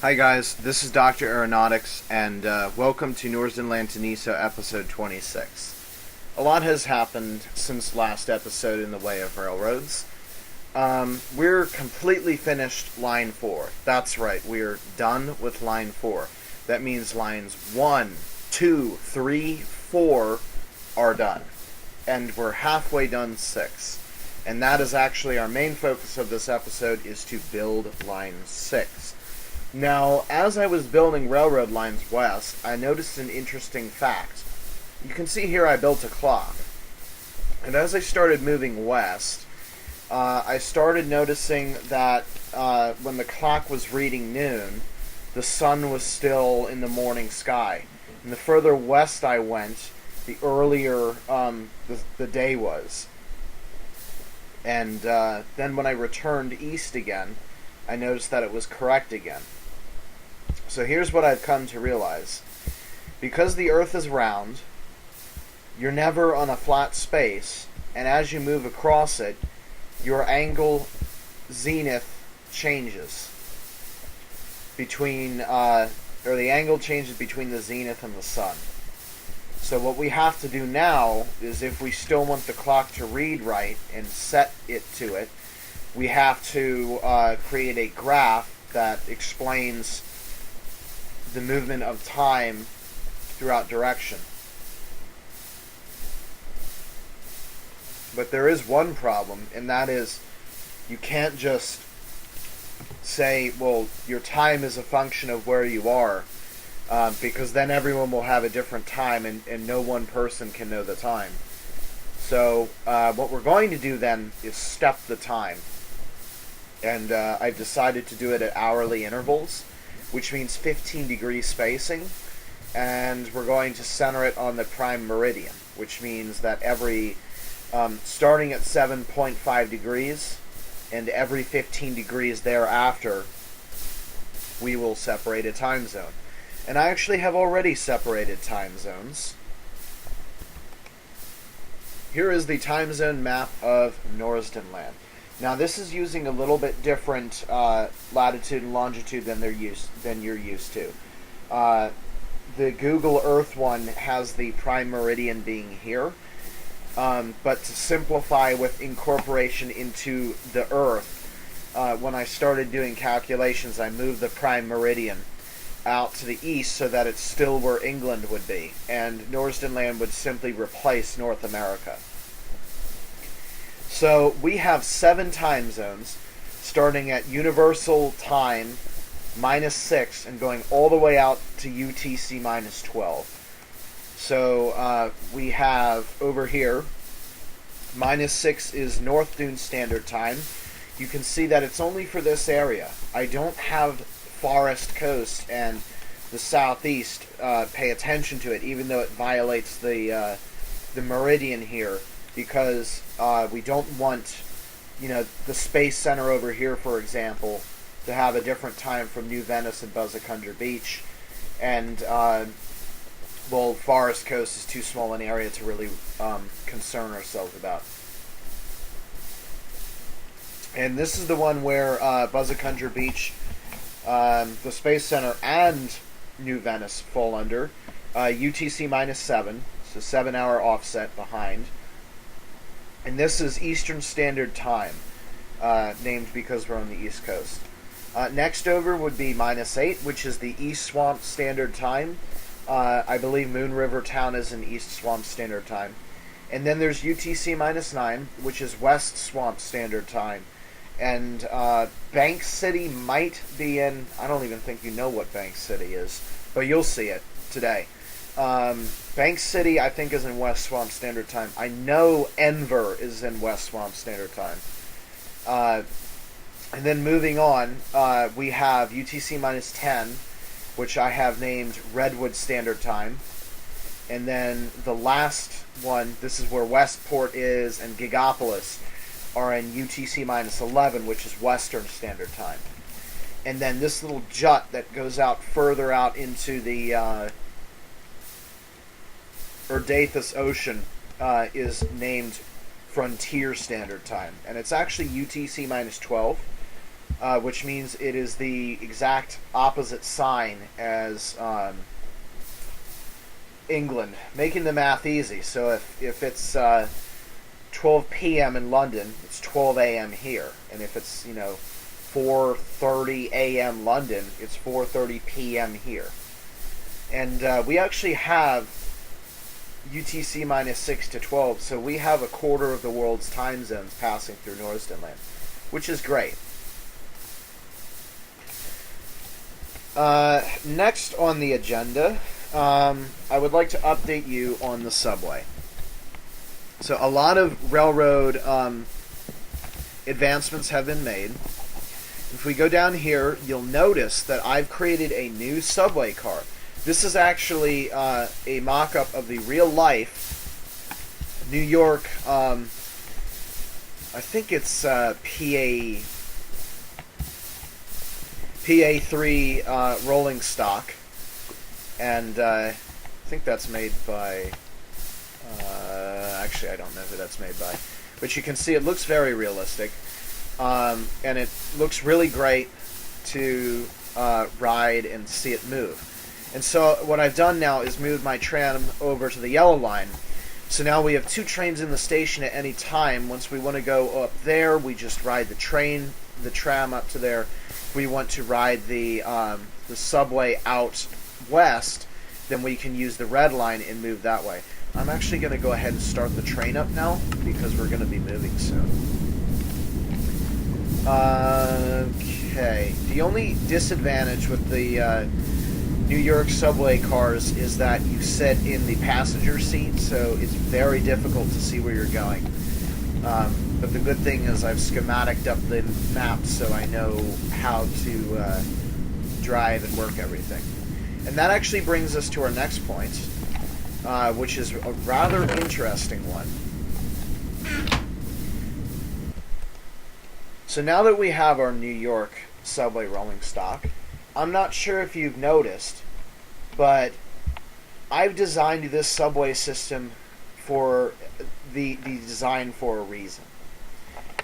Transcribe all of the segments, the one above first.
Hi guys, this is Dr. Aeronautics, and welcome to Norsden Land to Neso episode 26. A lot has happened since last episode in the way of railroads. We're completely finished line 4. That's right, we're done with line 4. That means lines 1, 2, 3, 4 are done. And we're halfway done 6. And that is actually our main focus of this episode, is to build line 6. Now, as I was building railroad lines west, I noticed an interesting fact. You can see here I built a clock. And as I started moving west, I started noticing that when the clock was reading noon, the sun was still in the morning sky. And the further west I went, the earlier the day was. And then when I returned east again, I noticed that it was correct again. So here's what I've come to realize. Because the Earth is round, you're never on a flat space, and as you move across it, your angle zenith changes between, or the angle changes between the zenith and the sun. So what we have to do now is, if we still want the clock to read right and set it to it, we have to create a graph that explains the movement of time throughout direction. But there is one problem, and that is you can't just say, well, your time is a function of where you are, because then everyone will have a different time, and no one person can know the time. So what we're going to do then is step the time. And I've decided to do it at hourly intervals, which means 15 degree spacing, and we're going to center it on the prime meridian, which means that every starting at 7.5 degrees and every 15 degrees thereafter, we will separate a time zone. And I actually have already separated time zones. Here is the time zone map of Norsden land. Now this is using a little bit different latitude and longitude than you're used to. The Google Earth one has the prime meridian being here, but to simplify with incorporation into the Earth, when I started doing calculations, I moved the prime meridian out to the east so that it's still where England would be, and Norsden land would simply replace North America. So we have 7 time zones, starting at Universal Time -6 and going all the way out to UTC -12. So we have over here, -6 is North Dune Standard Time. You can see that it's only for this area. I don't have Forest Coast and the Southeast pay attention to it, even though it violates the meridian here, because we don't want, the Space Center over here, for example, to have a different time from New Venice and Buzzacundra Beach. And, well, Forest Coast is too small an area to really concern ourselves about. And this is the one where Buzzacundra Beach, the Space Center, and New Venice fall under. UTC -7, so 7-hour offset behind. And this is Eastern Standard Time, named because we're on the East Coast. Next over would be -8, which is the East Swamp Standard Time. I believe Moon River Town is in East Swamp Standard Time. And then there's UTC -9, which is West Swamp Standard Time. And Bank City might be in, I don't even think you know what Bank City is, but you'll see it today. Bank City, I think, is in West Swamp Standard Time. I know Enver is in West Swamp Standard Time. And then moving on, we have UTC -10, which I have named Redwood Standard Time. And then the last one, this is where Westport is, and Gigapolis are in UTC -11, which is Western Standard Time. And then this little jut that goes out further out into the Erdathus Ocean is named Frontier Standard Time, and it's actually UTC -12. which means it is the exact opposite sign as England, making the math easy. So if it's 12 p.m. in London, it's 12 a.m. here, and if it's 4:30 a.m. London, it's 4:30 p.m. here. And we actually have UTC minus 6 to 12, so we have a quarter of the world's time zones passing through Norsden land, which is great. Next on the agenda, I would like to update you on the subway. So a lot of railroad advancements have been made. If we go down here, you'll notice that I've created a new subway car. This is actually a mock-up of the real-life New York, I think it's PA3 rolling stock. And I think that's made by... actually, I don't know who that's made by. But you can see it looks very realistic. And it looks really great to ride and see it move. And so what I've done now is moved my tram over to the yellow line. So now we have two trains in the station at any time. Once we want to go up there, we just ride the tram up to there. If we want to ride the subway out west, then we can use the red line and move that way. I'm actually going to go ahead and start the train up now because we're going to be moving soon. Okay. The only disadvantage with the New York subway cars is that you sit in the passenger seat, so it's very difficult to see where you're going. But the good thing is I've schematiced up the map so I know how to drive and work everything. And that actually brings us to our next point, which is a rather interesting one. So now that we have our New York subway rolling stock, I'm not sure if you've noticed, but I've designed this subway system for the design for a reason.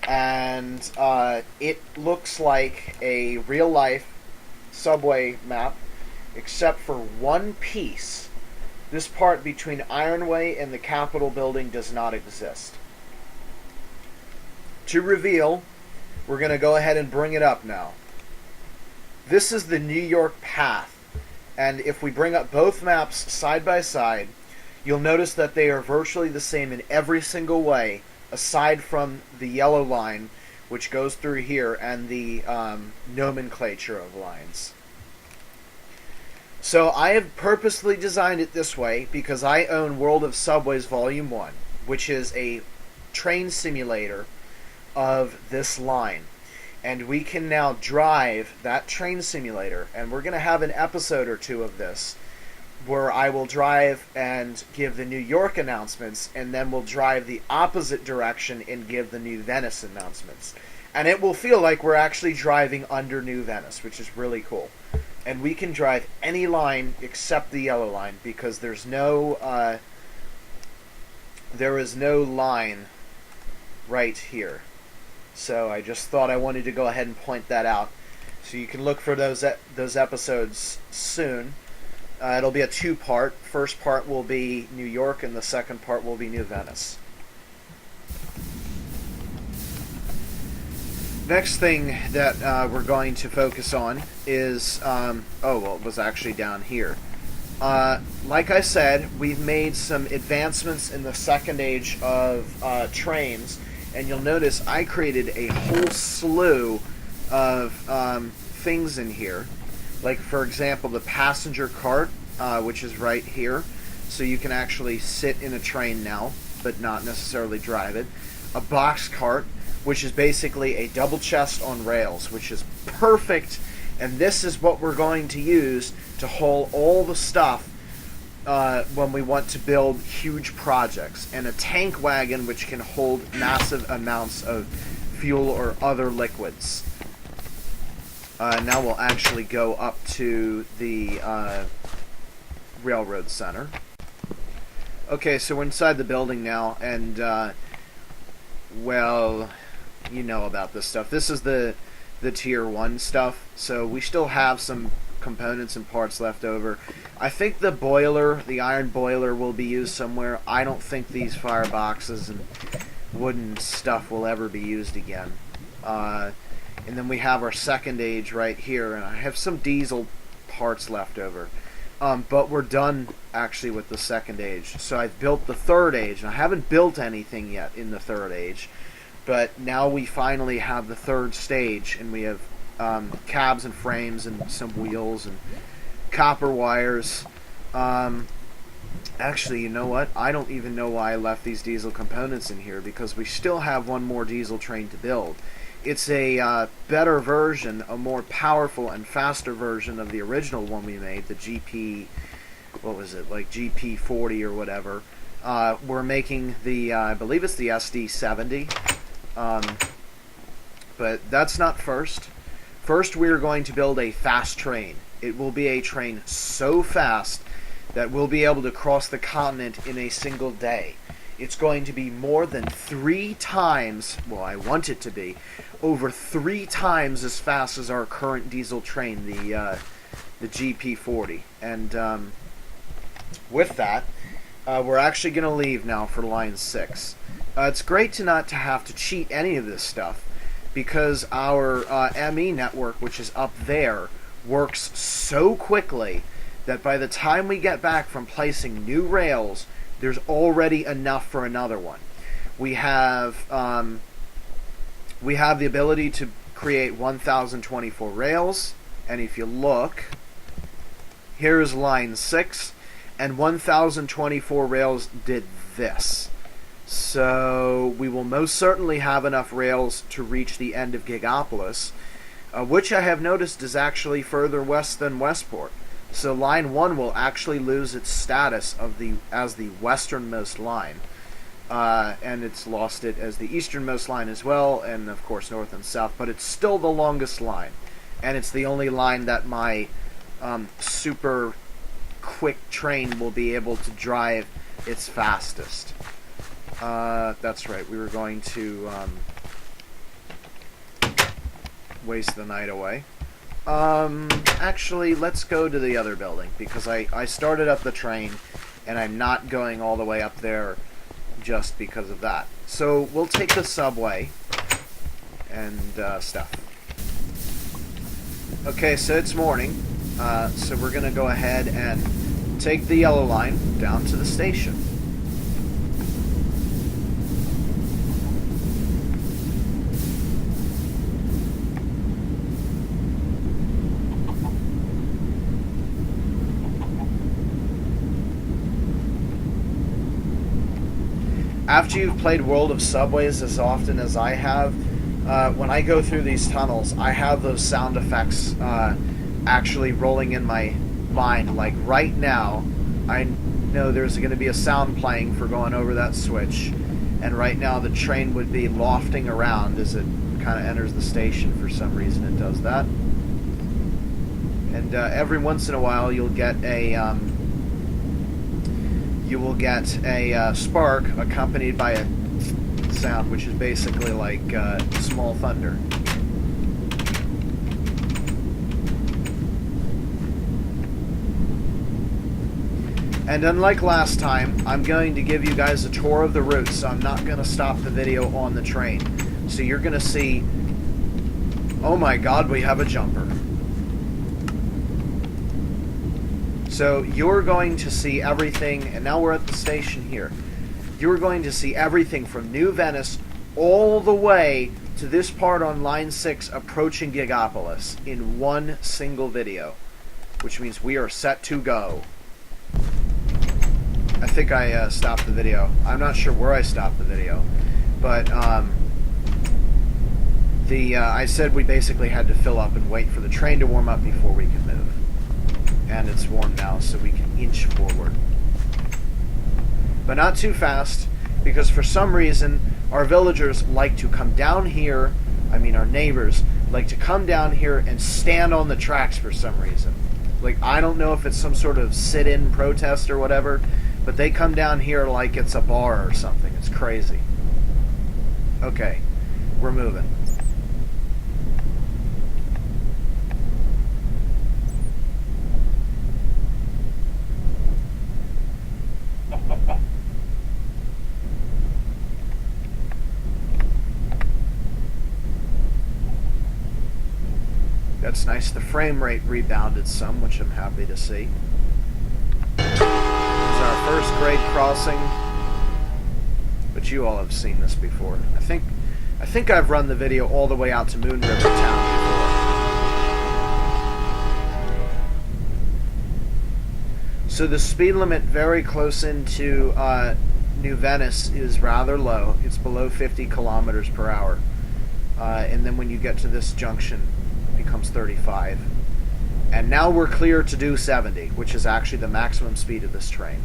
And it looks like a real-life subway map, except for one piece. This part between Ironway and the Capitol building does not exist. To reveal, we're going to go ahead and bring it up now. This is the New York path, and if we bring up both maps side by side, you'll notice that they are virtually the same in every single way, aside from the yellow line, which goes through here, and the nomenclature of lines. So I have purposely designed it this way because I own World of Subways Volume 1, which is a train simulator of this line. And we can now drive that train simulator, and we're going to have an episode or two of this where I will drive and give the New York announcements, and then we'll drive the opposite direction and give the New Venice announcements. And it will feel like we're actually driving under New Venice, which is really cool. And we can drive any line except the yellow line because there is no line right here. So I just thought I wanted to go ahead and point that out. So you can look for those episodes soon. It'll be a two-part. First part will be New York, and the second part will be New Venice. Next thing that we're going to focus on is, it was actually down here. Like I said, we've made some advancements in the second age of trains, and you'll notice I created a whole slew of things in here. Like, for example, the passenger cart, which is right here. So you can actually sit in a train now, but not necessarily drive it. A box cart, which is basically a double chest on rails, which is perfect. And this is what we're going to use to haul all the stuff when we want to build huge projects. And a tank wagon, which can hold massive amounts of fuel or other liquids. Now we'll actually go up to the railroad center. Okay, so we're inside the building now, and well, you know about this stuff. This is the the tier 1 stuff, so we still have some components and parts left over. I think the boiler, the iron boiler, will be used somewhere. I don't think these fireboxes and wooden stuff will ever be used again. And then we have our second age right here, and I have some diesel parts left over. But we're done, actually, with the second age. So I've built the third age, and I haven't built anything yet in the third age. But now we finally have the third stage, and we have cabs and frames and some wheels and copper wires. Actually, you know what? I don't even know why I left these diesel components in here, because we still have one more diesel train to build. It's a better version, a more powerful and faster version of the original one we made, the GP, what was it, like GP40 or whatever. We're making the, I believe it's the SD70, but that's not first. First, we're going to build a fast train. It will be a train so fast that we'll be able to cross the continent in a single day. It's going to be more than 3 times, well, I want it to be, over 3 times as fast as our current diesel train, the GP40. And with that, we're actually going to leave now for line 6. It's great to not to have to cheat any of this stuff, because our ME network, which is up there, works so quickly that by the time we get back from placing new rails, there's already enough for another one. We have the ability to create 1024 rails, and if you look, here's line 6, and 1024 rails did this. So we will most certainly have enough rails to reach the end of Gigapolis, which I have noticed is actually further west than Westport. So line 1 will actually lose its status as the westernmost line, and it's lost it as the easternmost line as well, and of course north and south, but it's still the longest line, and it's the only line that my super quick train will be able to drive its fastest. That's right, we were going to waste the night away. Actually, let's go to the other building, because I started up the train, and I'm not going all the way up there just because of that. So we'll take the subway and stuff. Okay, so it's morning, so we're going to go ahead and take the yellow line down to the station. After you've played World of Subways as often as I have, when I go through these tunnels, I have those sound effects actually rolling in my mind. Like right now, I know there's going to be a sound playing for going over that switch, and right now the train would be lofting around as it kind of enters the station. For some reason it does that. And every once in a while you'll get a spark accompanied by a sound, which is basically like small thunder. And unlike last time, I'm going to give you guys a tour of the route, so I'm not going to stop the video on the train. So you're going to see, oh my god, we have a jumper. So you're going to see everything, and now we're at the station here. You're going to see everything from New Venice all the way to this part on line 6 approaching Gigapolis in one single video, which means we are set to go. I think I stopped the video. I'm not sure where I stopped the video, but I said we basically had to fill up and wait for the train to warm up before we could move. And it's warm now, so we can inch forward. But not too fast, because for some reason, our villagers like to come down here, our neighbors, like to come down here and stand on the tracks for some reason. Like, I don't know if it's some sort of sit-in protest or whatever, but they come down here like it's a bar or something. It's crazy. Okay, we're moving. That's nice. The frame rate rebounded some, which I'm happy to see. This is our first grade crossing, but you all have seen this before. I think I've run the video all the way out to Moon River Town before. So the speed limit very close into New Venice is rather low. It's below 50 kilometers per hour. And then when you get to this junction, it becomes 35. And now we're clear to do 70, which is actually the maximum speed of this train.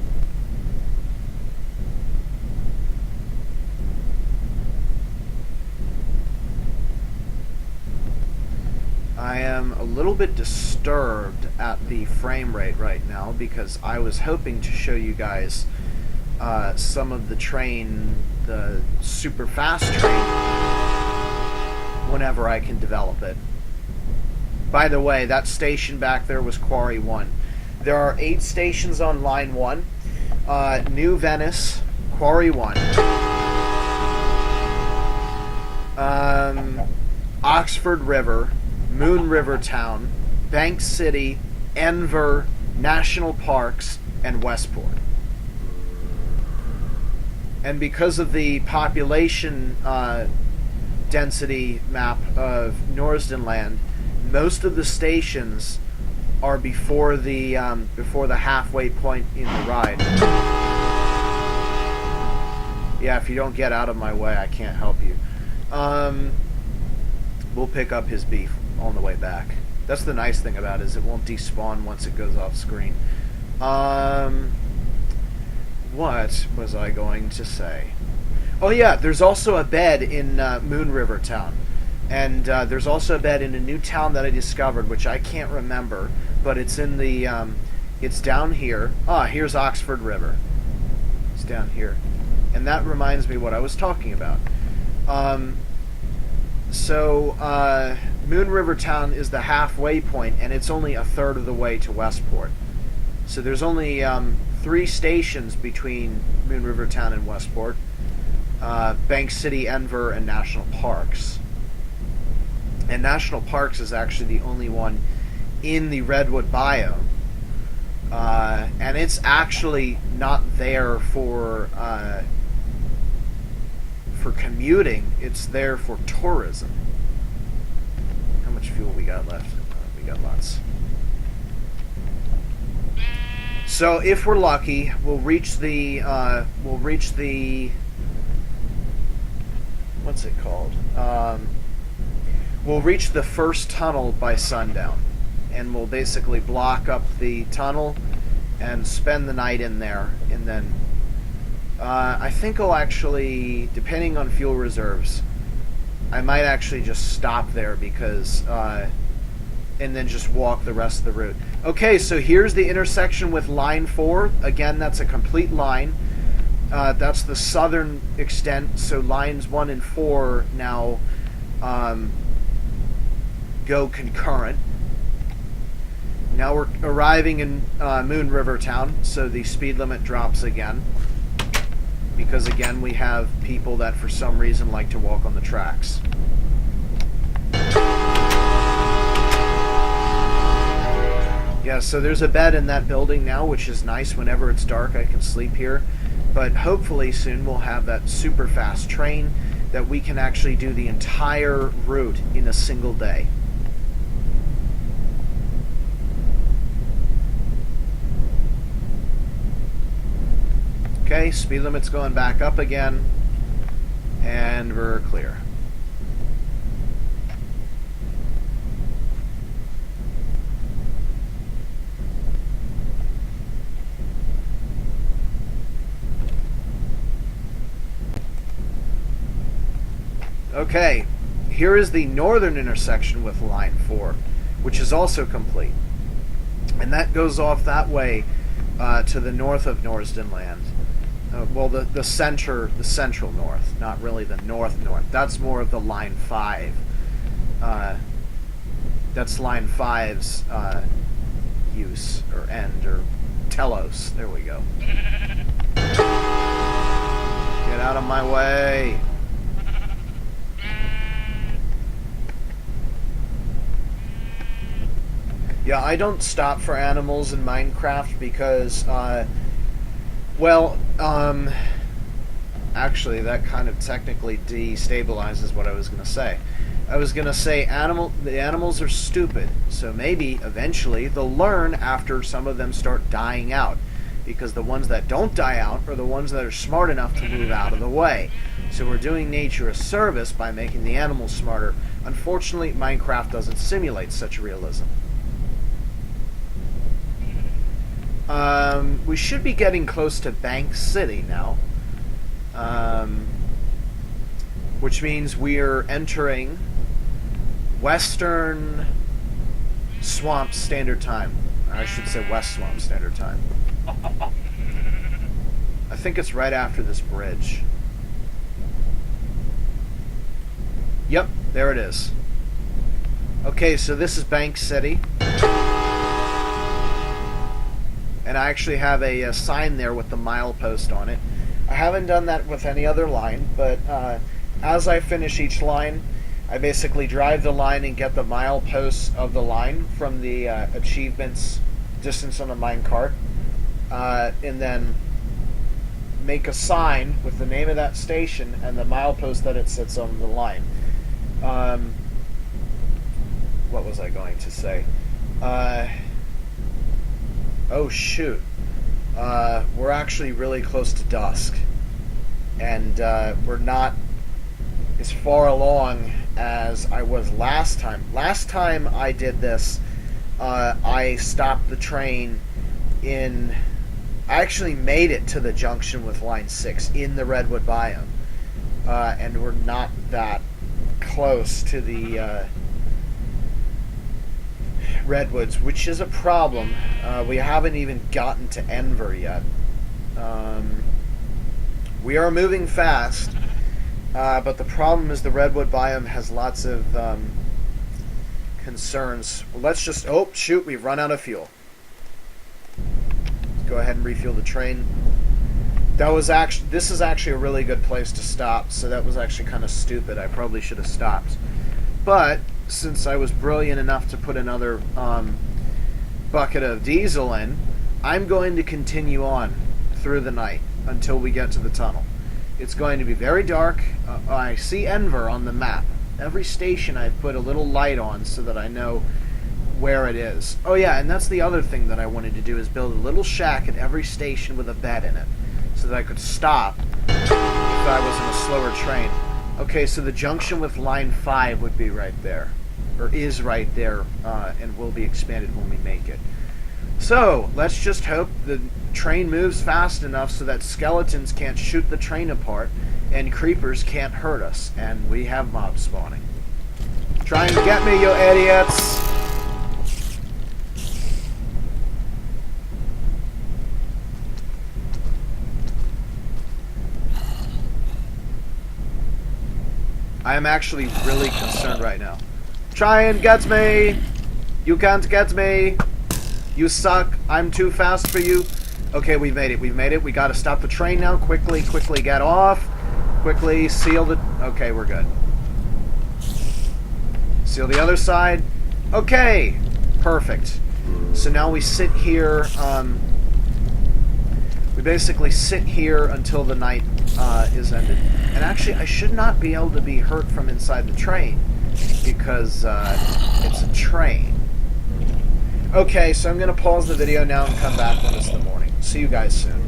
I am a little bit disturbed at the frame rate right now because I was hoping to show you guys some of the train, the super fast train, whenever I can develop it. By the way, that station back there was Quarry 1. There are 8 stations on Line 1. New Venice, Quarry 1. Oxford River, Moon River Town, Bank City, Enver, National Parks, and Westport. And because of the population density map of Norsden land, most of the stations are before the halfway point in the ride. Yeah, if you don't get out of my way, I can't help you. We'll pick up his beef on the way back. That's the nice thing about it, is it won't despawn once it goes off screen. What was I going to say? Oh yeah, there's also a bed in Moon River Town. And there's also a bed in a new town that I discovered, which I can't remember, but it's in the, it's down here. Ah, here's Oxford River. It's down here. And that reminds me what I was talking about. Moon River Town is the halfway point, and it's only a third of the way to Westport. So there's only 3 stations between Moon River Town and Westport. Bank City, Enver, and National Parks. And National Parks is actually the only one in the Redwood biome. And it's actually not there for commuting. It's there for tourism. How much fuel we got left? We got lots. So if we're lucky, we'll reach the what's it called? We'll reach the first tunnel by sundown, and we'll basically block up the tunnel and spend the night in there, and then I think I'll actually, depending on fuel reserves, I might actually just stop there because and then just walk the rest of the route. Okay, so here's the intersection with Line 4. Again, that's a complete line. That's the southern extent, so Lines 1 and 4 now go concurrent. Now we're arriving in Moon River Town, so the speed limit drops again. Because again, we have people that for some reason like to walk on the tracks. Yeah, so there's a bed in that building now, which is nice. Whenever it's dark, I can sleep here. But hopefully soon we'll have that super fast train that we can actually do the entire route in a single day. Okay, speed limit's going back up again, and we're clear. Okay, here is the northern intersection with Line 4, which is also complete. And that goes off that way to the north of Norsden land. Well, the central north, not really the north. That's more of the Line 5. That's Line 5's use, or end, or telos. There we go. Get out of my way. Yeah, I don't stop for animals in Minecraft because, actually, that kind of technically destabilizes what I was going to say. I was going to say the animals are stupid, so maybe eventually they'll learn after some of them start dying out. Because the ones that don't die out are the ones that are smart enough to move out of the way. So we're doing nature a service by making the animals smarter. Unfortunately, Minecraft doesn't simulate such realism. We should be getting close to Bank City now. Which means we're entering Western Swamp Standard Time. I should say West Swamp Standard Time. I think it's right after this bridge. Yep, there it is. Okay, so this is Bank City. And I actually have a sign there with the milepost on it. I haven't done that with any other line, but as I finish each line, I basically drive the line and get the mileposts of the line from the achievements distance on the minecart. And then make a sign with the name of that station and the milepost that it sits on the line. What was I going to say? Oh shoot. We're actually really close to dusk. And we're not as far along as I was last time. Last time I did this, I stopped the train in... I actually made it to the junction with Line 6 in the Redwood biome. And we're not that close to the Redwoods, which is a problem. We haven't even gotten to Enver yet. We are moving fast, but the problem is the Redwood biome has lots of concerns. Well, let's just... Oh, shoot, we've run out of fuel. Go ahead and refuel the train. This is actually a really good place to stop, so that was actually kind of stupid. I probably should have stopped. But since I was brilliant enough to put another bucket of diesel in, I'm going to continue on through the night until we get to the tunnel. It's going to be very dark. I see Enver on the map. Every station I've put a little light on so that I know where it is. Oh yeah, and that's the other thing that I wanted to do, is build a little shack at every station with a bed in it so that I could stop if I was in a slower train. Okay, so the junction with Line 5 would be right there, or is right there, and will be expanded when we make it. So, let's just hope the train moves fast enough so that skeletons can't shoot the train apart and creepers can't hurt us, and we have mobs spawning. Try and get me, you idiots! I am actually really concerned right now. Try and get me! You can't get me! You suck. I'm too fast for you. Okay, we've made it. We've made it. We gotta stop the train now. Quickly, quickly get off. Quickly seal the... Okay, we're good. Seal the other side. Okay! Perfect. So now we sit here... we basically sit here until the night is ended. And actually, I should not be able to be hurt from inside the train, because it's a train. Okay, so I'm going to pause the video now and come back when it's the morning. See you guys soon.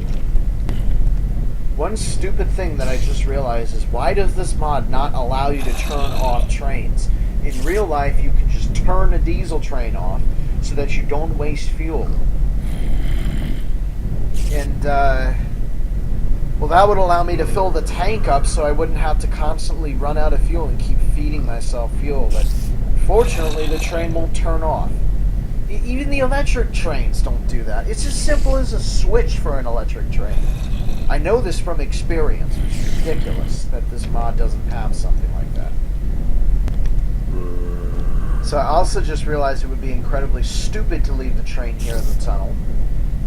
One stupid thing that I just realized is, why does this mod not allow you to turn off trains? In real life, you can just turn a diesel train off so that you don't waste fuel. And, well, that would allow me to fill the tank up so I wouldn't have to constantly run out of fuel and keep feeding myself fuel. But fortunately, the train won't turn off. Even the electric trains don't do that. It's as simple as a switch for an electric train. I know this from experience. It's ridiculous that this mod doesn't have something like that. So I also just realized it would be incredibly stupid to leave the train here in the tunnel.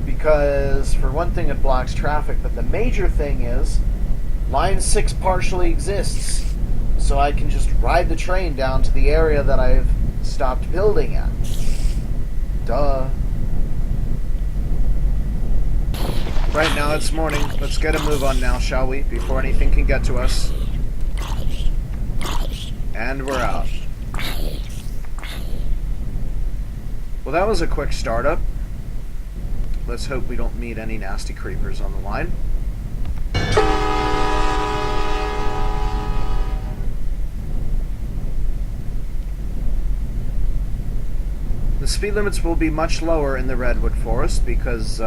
Because, for one thing, it blocks traffic, but the major thing is, Line 6 partially exists. So I can just ride the train down to the area that I've stopped building at. Duh. Right now it's morning. Let's get a move on now, shall we? Before anything can get to us. And we're out. Well, that was a quick startup. Let's hope we don't meet any nasty creepers on the line. The speed limits will be much lower in the redwood forest because,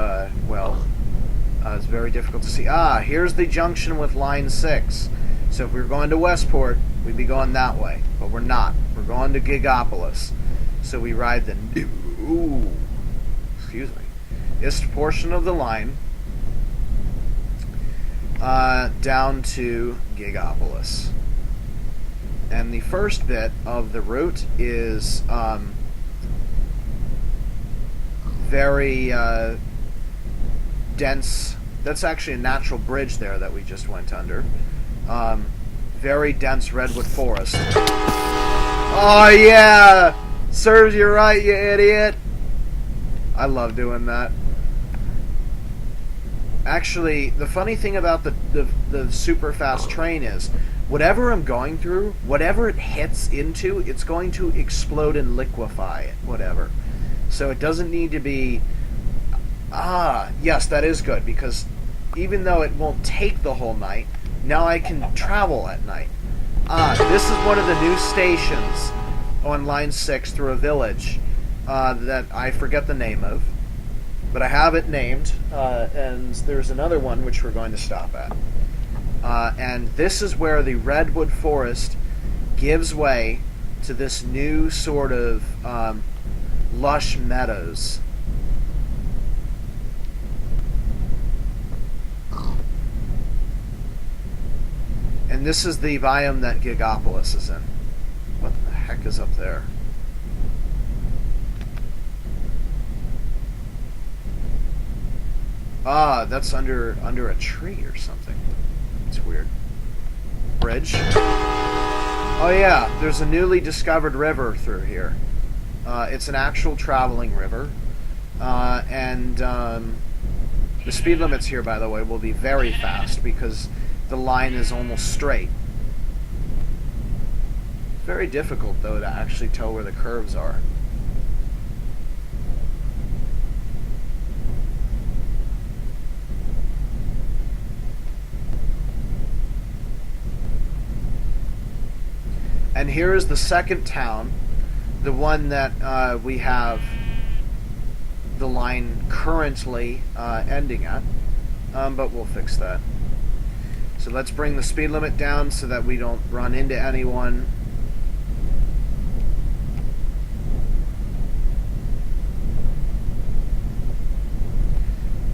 it's very difficult to see. Ah, here's the junction with line 6. So if we were going to Westport, we'd be going that way. But we're not. We're going to Gigopolis. So we ride the east portion of the line down to Gigopolis. And the first bit of the route is very dense. That's actually a natural bridge there that we just went under. Very dense redwood forest. Oh yeah! Serves you right, you idiot! I love doing that. Actually, the funny thing about the super fast train is, whatever I'm going through, whatever it hits into, it's going to explode and liquefy it, whatever. So it doesn't need to be... Ah, yes, that is good, because even though it won't take the whole night, now I can travel at night. Ah, this is one of the new stations on Line 6 through a village that I forget the name of, but I have it named, and there's another one which we're going to stop at. And this is where the redwood forest gives way to this new sort of lush meadows. And this is the biome that Gigopolis is in. What the heck is up there? Ah, that's under a tree or something. It's weird. Bridge. Oh yeah, there's a newly discovered river through here. It's an actual traveling river. And the speed limits here, by the way, will be very fast because the line is almost straight. It's very difficult, though, to actually tell where the curves are. And here is the second town, the one that we have the line currently ending at, but we'll fix that. So let's bring the speed limit down so that we don't run into anyone.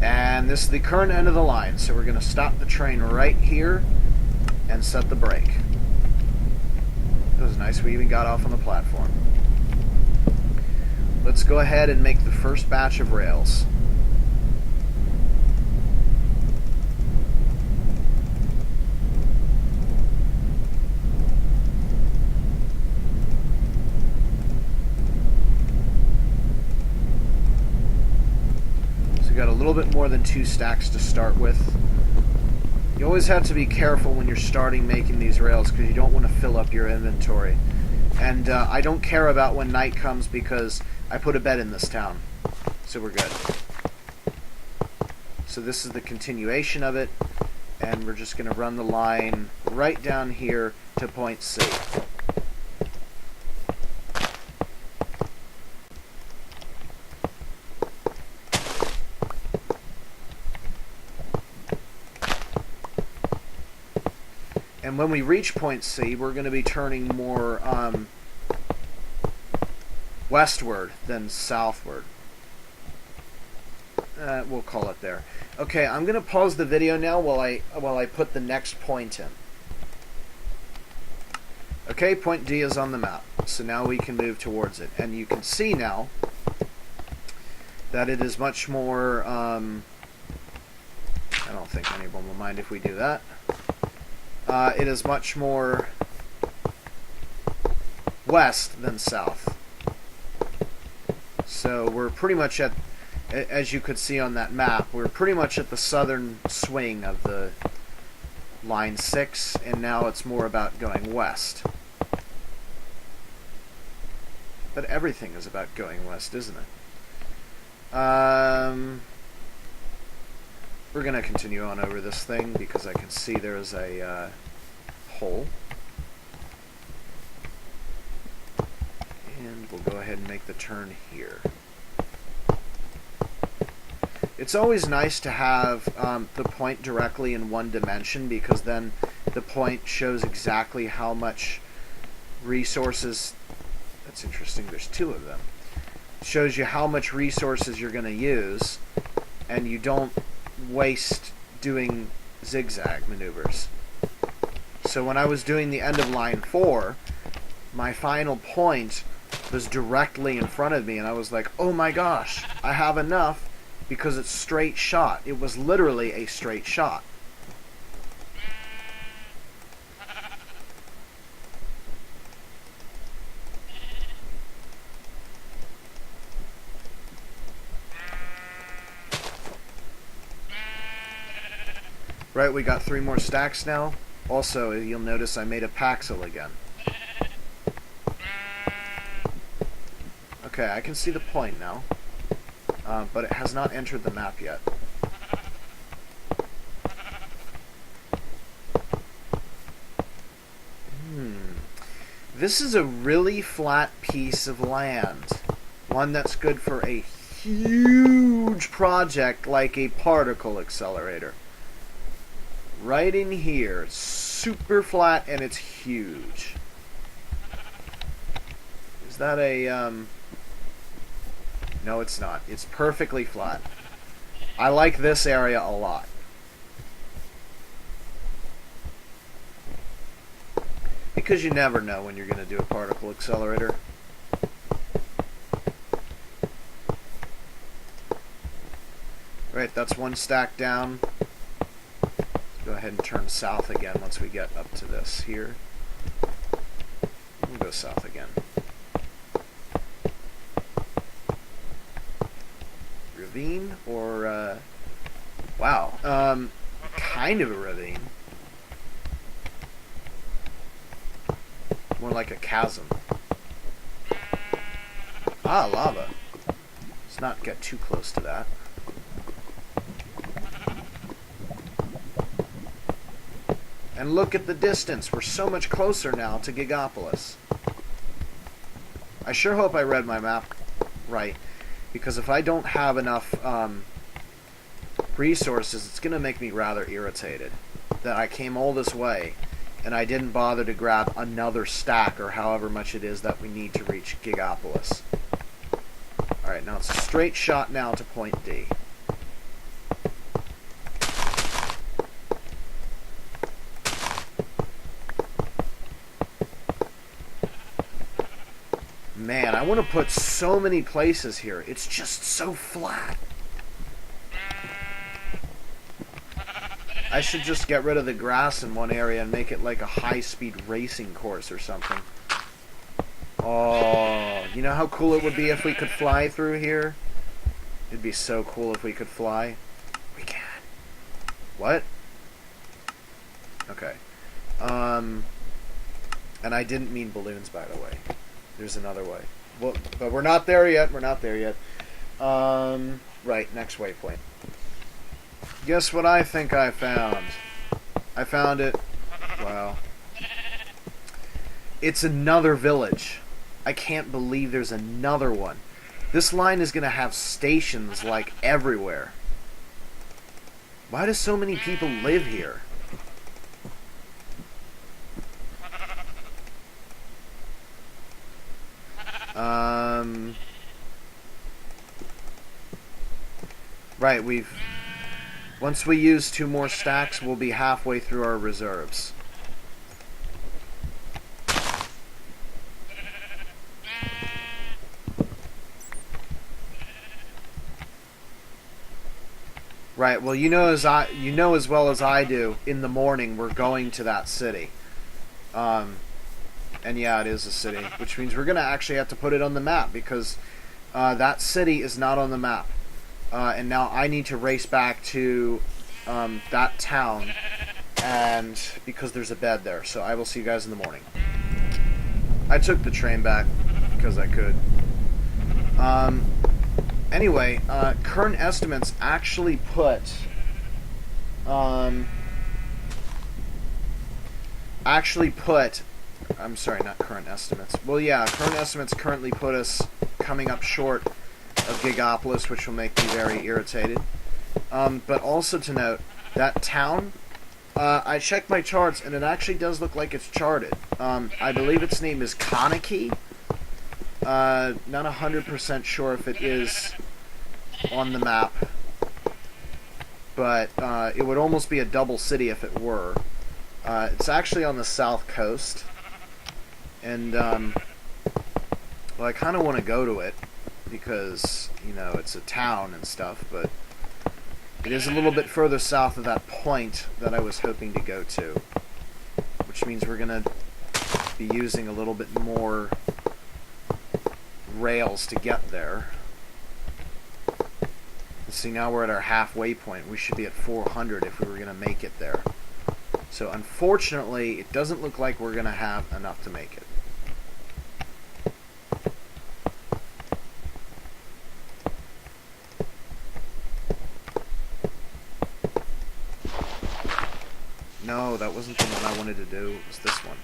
And this is the current end of the line, so we're going to stop the train right here and set the brake. It was nice we even got off on the platform. Let's go ahead and make the first batch of rails. So we got a little bit more than 2 stacks to start with. You always have to be careful when you're starting making these rails because you don't want to fill up your inventory. And I don't care about when night comes because I put a bed in this town. So we're good. So this is the continuation of it. And we're just going to run the line right down here to point C. And when we reach point C, we're going to be turning more westward than southward. We'll call it there. Okay, I'm going to pause the video now while I put the next point in. Okay, point D is on the map, so now we can move towards it. And you can see now that it is much more... I don't think anyone will mind if we do that. It is much more west than south. So we're pretty much at, as you could see on that map, we're pretty much at the southern swing of the line 6, and now it's more about going west. But everything is about going west, isn't it? We're going to continue on over this thing because I can see there's a hole. And we'll go ahead and make the turn here. It's always nice to have the point directly in one dimension, because then the point shows exactly how much resources... That's interesting, there's 2 of them. It shows you how much resources you're going to use, and you don't waste doing zigzag maneuvers. So when I was doing the end of line 4, my final point was directly in front of me, and I was like, oh my gosh, I have enough, because it's straight shot. It was literally a straight shot. Right, we got 3 more stacks now. Also, you'll notice I made a Paxil again. Okay, I can see the point now. But it has not entered the map yet. This is a really flat piece of land. One that's good for a huge project like a particle accelerator. Right in here. It's super flat and it's huge. Is that a... No, it's not. It's perfectly flat. I like this area a lot. Because you never know when you're going to do a particle accelerator. Right, that's 1 stack down. Let's go ahead and turn south again once we get up to this here. We'll go south again. Ravine or wow, kind of a ravine, more like a chasm. Lava. Let's not get too close to that. And look at the distance. We're so much closer now to Gigapolis. I sure hope I read my map right. Because if I don't have enough resources, it's going to make me rather irritated that I came all this way and I didn't bother to grab another stack or however much it is that we need to reach Gigapolis. Alright, now it's a straight shot now to point D. Man, I want to put so many places here. It's just so flat. I should just get rid of the grass in one area and make it like a high-speed racing course or something. Oh, you know how cool it would be if we could fly through here? It'd be so cool if we could fly. We can. What? Okay. And I didn't mean balloons, by the way. There's another way. Well, but we're not there yet. We're not there yet. Right, next waypoint. Guess what I think I found? I found it. Wow. It's another village. I can't believe there's another one. This line is going to have stations like everywhere. Why do so many people live here? Right, once we use 2 more stacks, we'll be halfway through our reserves. Right, well, you know as well as I do, in the morning we're going to that city. And yeah, it is a city, which means we're going to actually have to put it on the map, because That city is not on the map. And now I need to race back to that town, and because there's a bed there. So I will see you guys in the morning. I took the train back because I could. Anyway, current estimates actually put I'm sorry, not current estimates. Well, yeah, current estimates currently put us coming up short of Gigapolis, which will make me very irritated. But also to note, that town, I checked my charts, and it actually does look like it's charted. I believe its name is Kaneki. Not 100% sure if it is on the map, but it would almost be a double city if it were. It's actually on the south coast, and well, I kind of want to go to it because, you know, it's a town and stuff, but it is a little bit further south of that point that I was hoping to go to, which means we're going to be using a little bit more rails to get there. Let's see, now we're at our halfway point. We should be at 400 if we were going to make it there. So unfortunately, it doesn't look like we're going to have enough to make it. No, that wasn't the one I wanted to do. It was this one.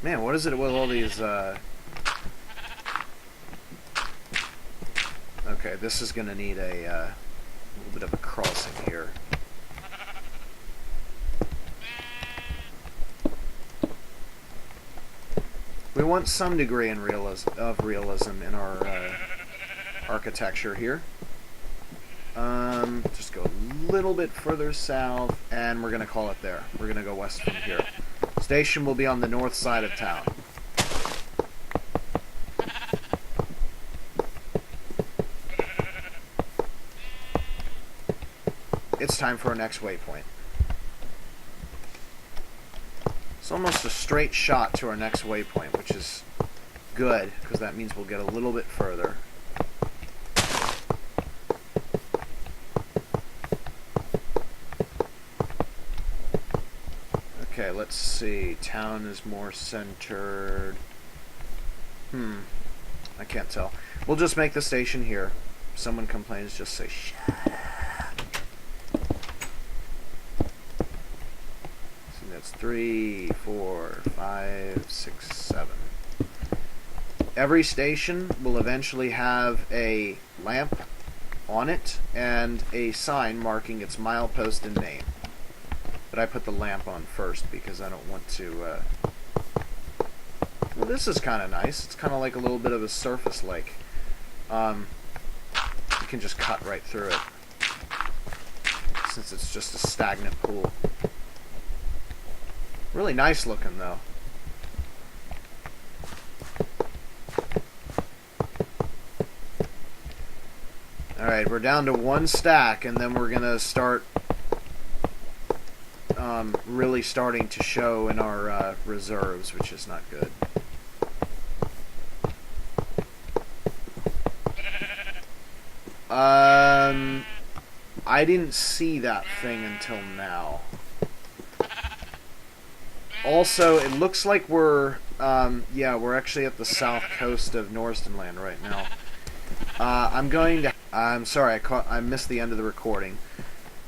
Man, what is it with all these, Okay, this is gonna need a little bit of a crossing here. We want some degree in realism in our architecture here. Just go a little bit further south, and we're gonna call it there. We're gonna go west from here. Station will be on the north side of town. It's time for our next waypoint. It's almost a straight shot to our next waypoint, which is good, because that means we'll get a little bit further. Okay, let's see. Town is more centered. I can't tell. We'll just make the station here. If someone complains, just say, shut up. So that's 3, 4, 5, 6, 7. Every station will eventually have a lamp on it and a sign marking its milepost and name. But I put the lamp on first because I don't want to, Well, this is kind of nice. It's kind of like a little bit of a surface lake. You can just cut right through it, since it's just a stagnant pool. Really nice looking, though. Alright, we're down to 1 stack, and then we're going to start really starting to show in our reserves, which is not good. I didn't see that thing until now. Also, it looks like we're actually at the south coast of Norsden land right now. I'm sorry, I missed the end of the recording.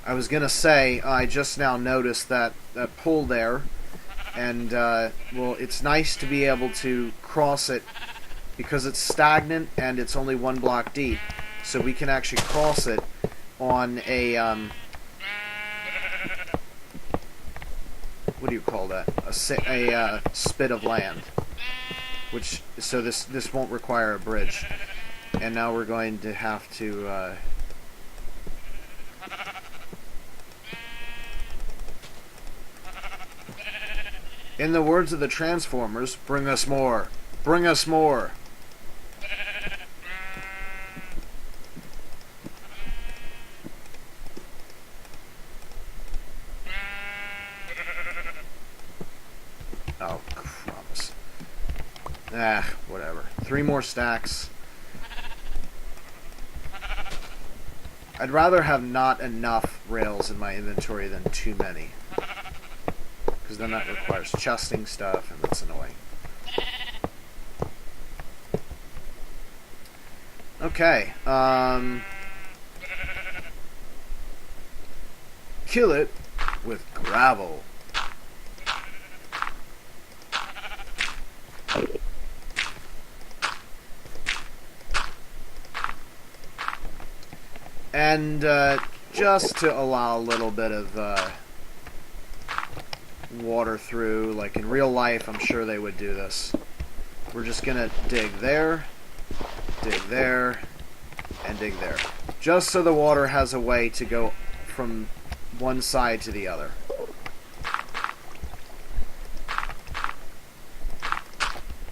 I was gonna say, I just now noticed that pool there, and, well, it's nice to be able to cross it because it's stagnant and it's only 1 block deep, so we can actually cross it on a, what do you call that? A spit of land, so this won't require a bridge. And now we're going to have to, in the words of the Transformers, bring us more. Bring us more. Whatever. 3 more stacks. I'd rather have not enough rails in my inventory than too many. Because then that requires chesting stuff, and that's annoying. Okay, kill it with gravel. And just to allow a little bit of water through, like in real life, I'm sure they would do this. We're just gonna dig there, and dig there. Just so the water has a way to go from one side to the other.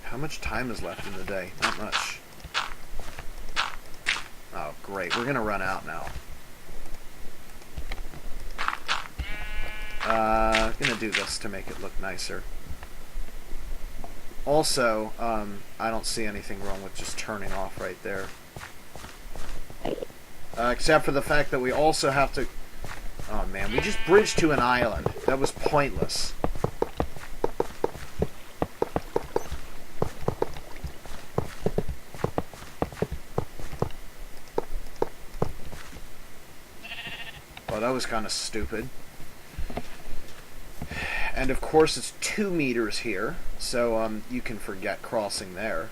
How much time is left in the day? Not much. Oh, great. We're gonna run out now. I'm gonna do this to make it look nicer. Also, I don't see anything wrong with just turning off right there. Except for the fact that we also have to... Oh man, we just bridged to an island. That was pointless. Well, that was kind of stupid. And of course it's 2 meters here, so you can forget crossing there.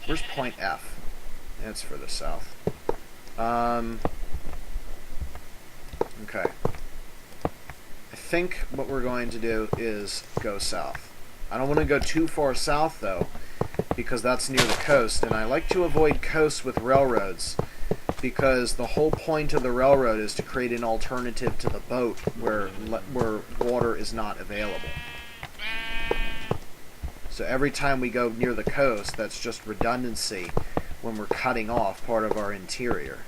Where's point F? It's further south. Okay. I think what we're going to do is go south. I don't want to go too far south though, because that's near the coast, and I like to avoid coasts with railroads, because the whole point of the railroad is to create an alternative to the boat where water is not available. So every time we go near the coast, that's just redundancy when we're cutting off part of our interior.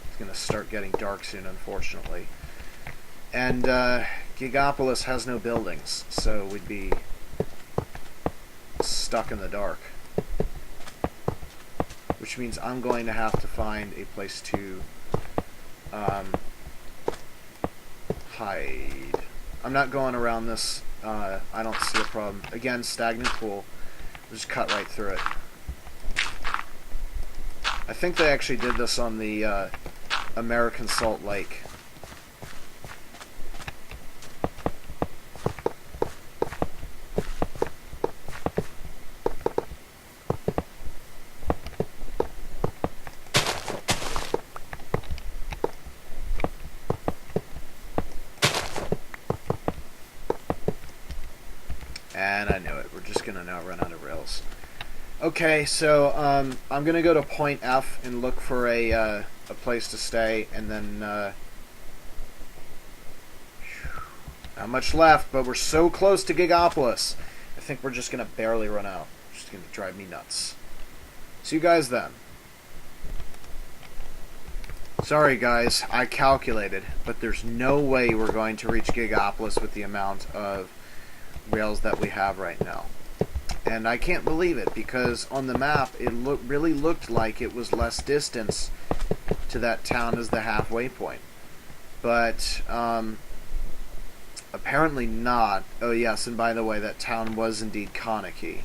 It's going to start getting dark soon, unfortunately. And Gigapolis has no buildings, so we'd be stuck in the dark. Which means I'm going to have to find a place to hide. I'm not going around this. I don't see a problem. Again, stagnant pool. We'll just cut right through it. I think they actually did this on the American Salt Lake. And I knew it. We're just going to now run out of rails. Okay, so I'm going to go to point F and look for a place to stay, and then not much left, but we're so close to Gigapolis. I think we're just going to barely run out. It's just going to drive me nuts. See you guys then. Sorry guys, I calculated, but there's no way we're going to reach Gigapolis with the amount of rails that we have right now. And I can't believe it, because on the map it really looked like it was less distance to that town as the halfway point. But apparently not. Oh yes, and by the way, that town was indeed Kaneki.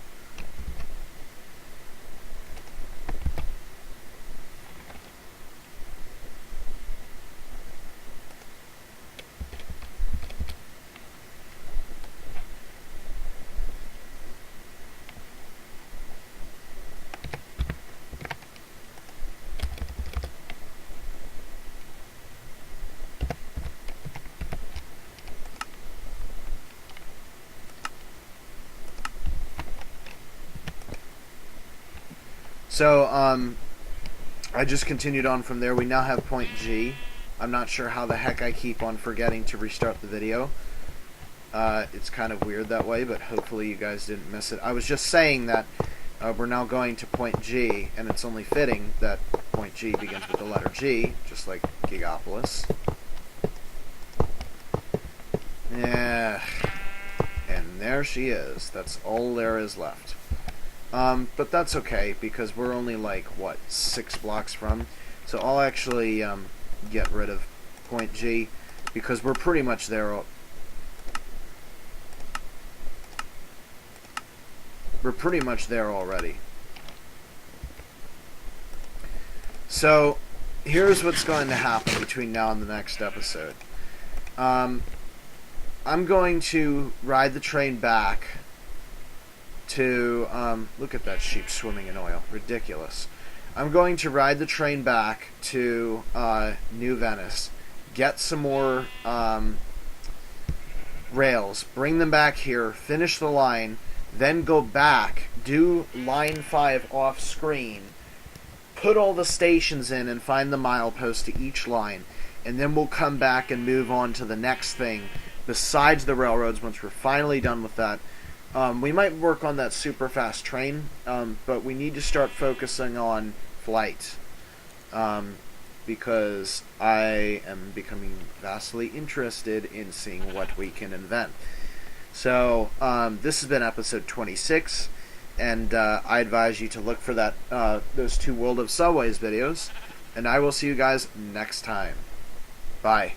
So, I just continued on from there. We now have point G. I'm not sure how the heck I keep on forgetting to restart the video. It's kind of weird that way, but hopefully you guys didn't miss it. I was just saying that we're now going to point G, and it's only fitting that point G begins with the letter G, just like Gigapolis. Yeah, and there she is. That's all there is left. But that's okay, because we're only like, what, 6 blocks from? So I'll actually get rid of point G, because we're pretty much there. We're pretty much there already. So here's what's going to happen between now and the next episode. I'm going to ride the train back to, look at that sheep swimming in oil. Ridiculous. I'm going to ride the train back to New Venice, get some more rails, bring them back here, finish the line, then go back, do line 5 off screen, put all the stations in and find the milepost to each line, and then we'll come back and move on to the next thing besides the railroads once we're finally done with that. We might work on that super fast train, but we need to start focusing on flight, because I am becoming vastly interested in seeing what we can invent. So this has been episode 26, and I advise you to look for that those 2 World of Subways videos, and I will see you guys next time. Bye.